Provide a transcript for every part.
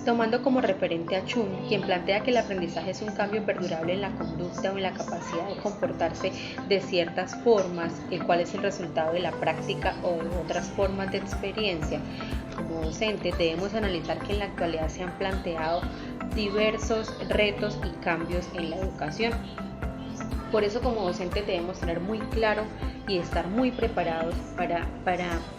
Tomando como referente a Chun, quien plantea que el aprendizaje es un cambio perdurable en la conducta o en la capacidad de comportarse de ciertas formas, el cual es el resultado de la práctica o de otras formas de experiencia. Como docentes debemos analizar que en la actualidad se han planteado diversos retos y cambios en la educación. Por eso como docentes debemos tener muy claro y estar muy preparados para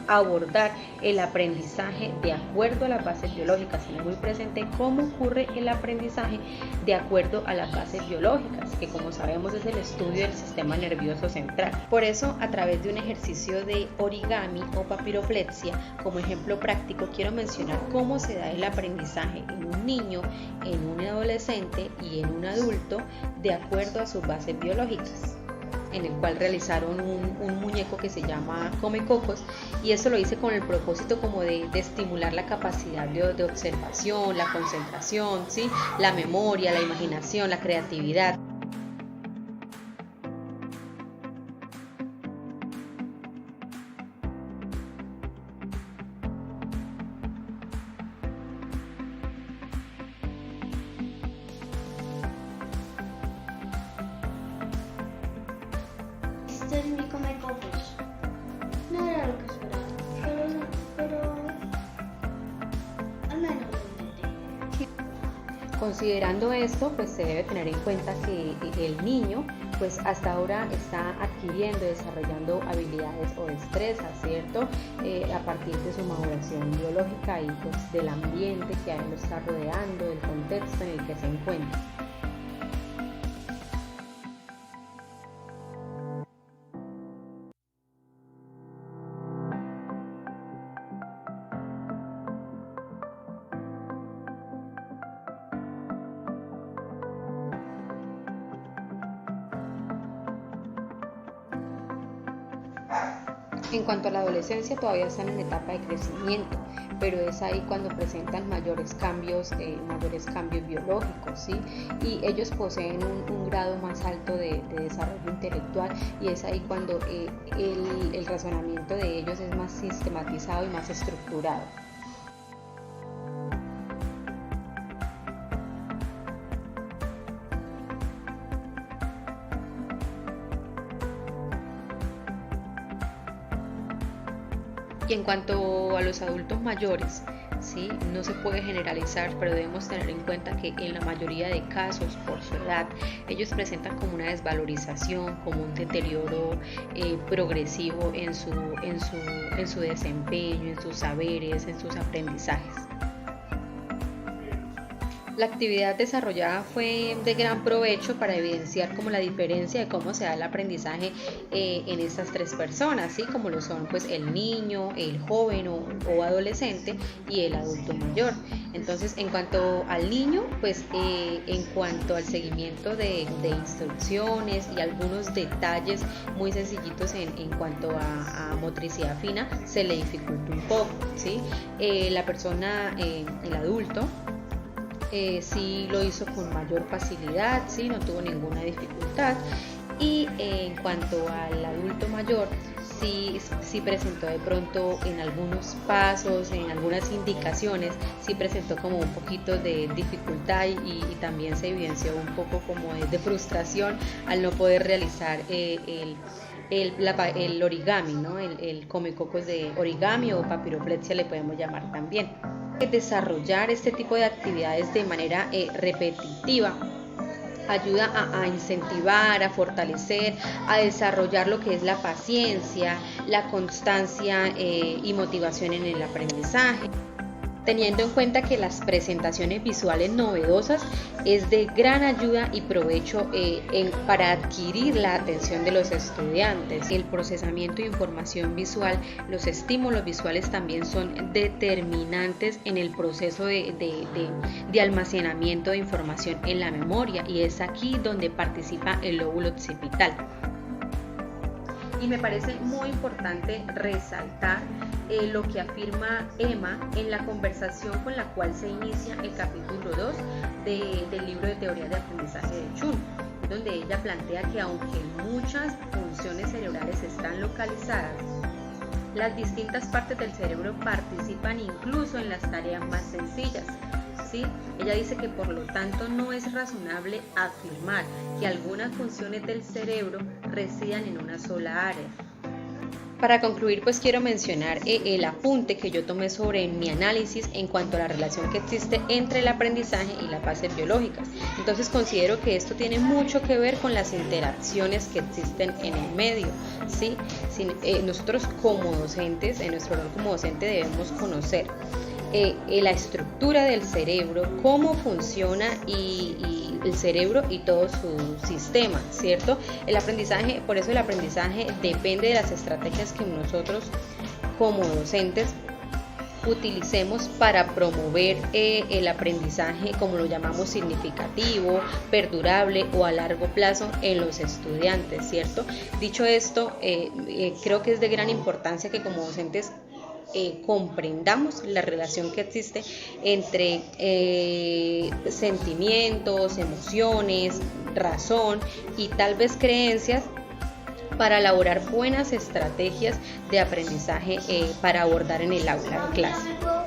abordar el aprendizaje de acuerdo a las bases biológicas, tener muy presente cómo ocurre el aprendizaje de acuerdo a las bases biológicas, que como sabemos es el estudio del sistema nervioso central. Por eso, a través de un ejercicio de origami o papiroflexia, como ejemplo práctico, quiero mencionar cómo se da el aprendizaje en un niño, en un adolescente y en un adulto de acuerdo a sus bases biológicas, en el cual realizaron un muñeco que se llama Comecocos, y eso lo hice con el propósito como de estimular la capacidad de observación, la concentración, ¿sí? La memoria, la imaginación, la creatividad. Este es mi Comecocos. No era lo que esperaba, pero al menos lo intenté. Considerando esto, pues se debe tener en cuenta que el niño pues hasta ahora está adquiriendo, desarrollando habilidades o destrezas, ¿cierto? A partir de su maduración biológica y pues del ambiente que a él lo está rodeando, del contexto en el que se encuentra. En cuanto a la adolescencia, todavía están en etapa de crecimiento, pero es ahí cuando presentan mayores cambios biológicos, ¿sí? Y ellos poseen un grado más alto de desarrollo intelectual, y es ahí cuando el razonamiento de ellos es más sistematizado y más estructurado. Y en cuanto a los adultos mayores, ¿sí? No se puede generalizar, pero debemos tener en cuenta que en la mayoría de casos, por su edad, ellos presentan como una desvalorización, como un deterioro progresivo en su desempeño, en sus saberes, en sus aprendizajes. La actividad desarrollada fue de gran provecho para evidenciar como la diferencia de cómo se da el aprendizaje en estas tres personas, ¿sí? Como lo son pues el niño, el joven o adolescente y el adulto mayor. Entonces, en cuanto al niño, pues en cuanto al seguimiento de instrucciones y algunos detalles muy sencillitos en cuanto a motricidad fina, se le dificulta un poco, ¿sí? La persona, el adulto, sí lo hizo con mayor facilidad, ¿sí? No tuvo ninguna dificultad. Y en cuanto al adulto mayor, sí presentó de pronto en algunos pasos, en algunas indicaciones, sí presentó como un poquito de dificultad y también se evidenció un poco como de frustración al no poder realizar el origami, ¿no? El Comecocos de origami o papiroflexia le podemos llamar también. Desarrollar este tipo de actividades de manera repetitiva ayuda a incentivar, a fortalecer, a desarrollar lo que es la paciencia, la constancia y motivación en el aprendizaje. Teniendo en cuenta que las presentaciones visuales novedosas es de gran ayuda y provecho para adquirir la atención de los estudiantes. El procesamiento de información visual, los estímulos visuales también son determinantes en el proceso de almacenamiento de información en la memoria, y es aquí donde participa el lóbulo occipital. Y me parece muy importante resaltar lo que afirma Emma en la conversación con la cual se inicia el capítulo 2 del libro de teoría de aprendizaje de Chun, donde ella plantea que aunque muchas funciones cerebrales están localizadas, las distintas partes del cerebro participan incluso en las tareas más sencillas. ¿sí? Ella dice que por lo tanto no es razonable afirmar que algunas funciones del cerebro residan en una sola área. Para concluir, pues quiero mencionar el apunte que yo tomé sobre mi análisis en cuanto a la relación que existe entre el aprendizaje y las bases biológicas. Entonces considero que esto tiene mucho que ver con las interacciones que existen en el medio, ¿sí? Nosotros como docentes, en nuestro rol como docente debemos conocer la estructura del cerebro, cómo funciona y el cerebro y todo su sistema, ¿cierto? El aprendizaje, por eso el aprendizaje depende de las estrategias que nosotros como docentes utilicemos para promover el aprendizaje, como lo llamamos, significativo, perdurable o a largo plazo en los estudiantes, ¿cierto? Dicho esto, creo que es de gran importancia que como docentes comprendamos la relación que existe entre sentimientos, emociones, razón y tal vez creencias para elaborar buenas estrategias de aprendizaje para abordar en el aula de clase.